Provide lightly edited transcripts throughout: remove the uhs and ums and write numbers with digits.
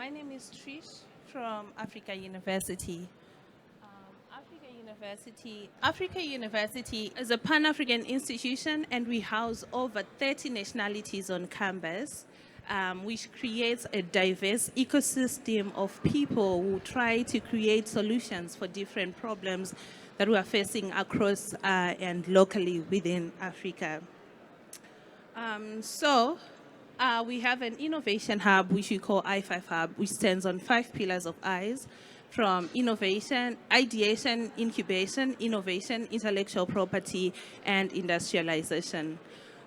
My name is Trish from Africa University. Africa University is a Pan-African institution, and we house over 30 nationalities on campus, which creates a diverse ecosystem of people who try to create solutions for different problems that we are facing across and locally within Africa. We have an innovation hub, which we call I5 Hub, which stands on 5 pillars of I's, from innovation, ideation, incubation, innovation, intellectual property, and industrialization.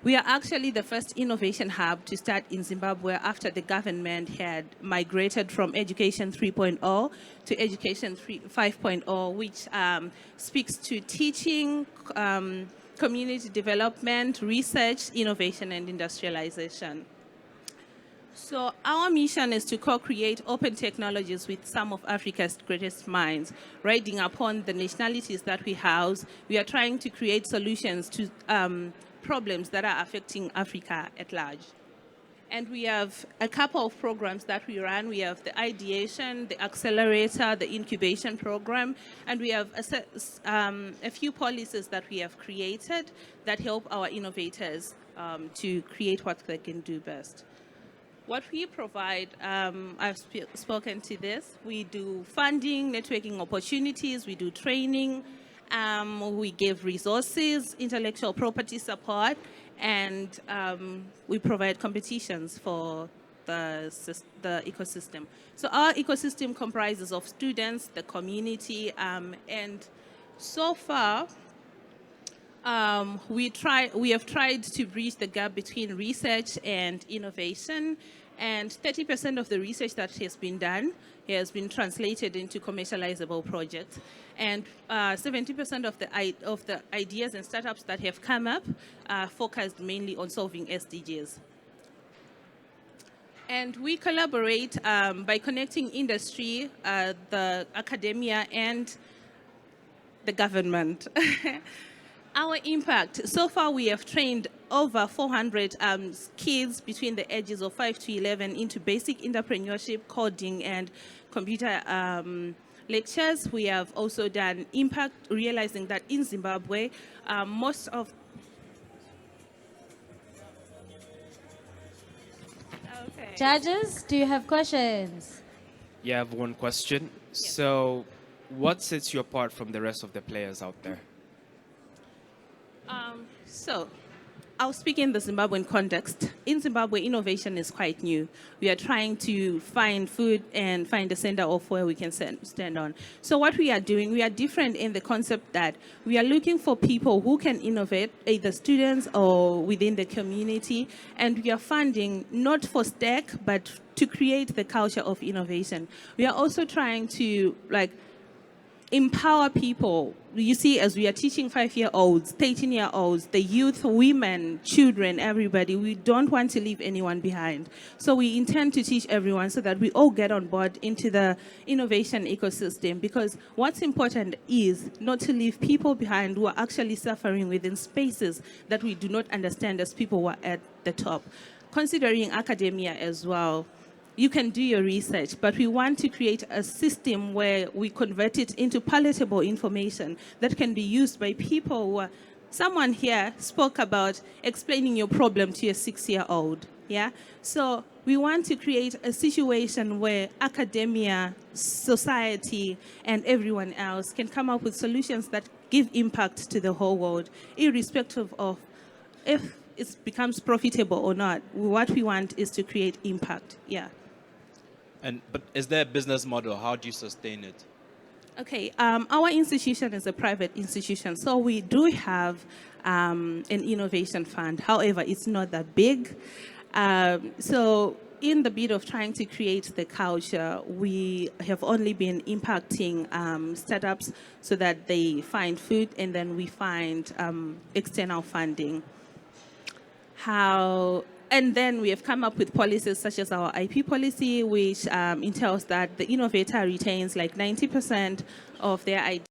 We are actually the first innovation hub to start in Zimbabwe after the government had migrated from Education 3.0 to Education 5.0, which speaks to teaching, community development, research, innovation, and industrialization. So our mission is to co-create open technologies with some of Africa's greatest minds. Riding upon the nationalities that we house, we are trying to create solutions to problems that are affecting Africa at large. And we have a couple of programs that we run. We have the ideation, the accelerator, the incubation program, and we have a few policies that we have created that help our innovators to create what they can do best. What we provide, I've spoken to this, we do funding, networking opportunities, we do training, we give resources, intellectual property support, and we provide competitions for the ecosystem. So our ecosystem comprises of students, the community, and so far, we have tried to bridge the gap between research and innovation, and 30% of the research that has been done has been translated into commercializable projects, and 70% of the ideas and startups that have come up are focused mainly on solving SDGs. And we collaborate by connecting industry, the academia, and the government. Our impact, so far we have trained over 400 kids between the ages of 5 to 11 into basic entrepreneurship, coding, and computer lectures. We have also done impact, realizing that in Zimbabwe, most of... Okay. Judges, do you have questions? Yeah, I have one question. Yes. So, what sets you apart from the rest of the players out there? So, I'll speak in the Zimbabwean context. In Zimbabwe, innovation is quite new. We are trying to find food and find a center of where we can stand on. So what we are doing, we are different in the concept that we are looking for people who can innovate, either students or within the community, and we are funding not for stack, but to create the culture of innovation. We are also trying to empower people. You see, as we are teaching 5-year-olds, 13-year-olds, the youth, women, children, everybody, we don't want to leave anyone behind. So we intend to teach everyone so that we all get on board into the innovation ecosystem, because what's important is not to leave people behind who are actually suffering within spaces that we do not understand as people who are at the top. Considering academia as well, you can do your research, but we want to create a system where we convert it into palatable information that can be used by people who are... Someone here spoke about explaining your problem to a 6-year-old, yeah? So we want to create a situation where academia, society, and everyone else can come up with solutions that give impact to the whole world, irrespective of if it becomes profitable or not. What we want is to create impact, yeah. But is there a business model? How do you sustain it? Okay, our institution is a private institution, so we do have an innovation fund. However, it's not that big. So in the bid of trying to create the culture, we have only been impacting startups so that they find food, and then we find external funding. And then we have come up with policies such as our IP policy, which entails that the innovator retains like 90% of their idea.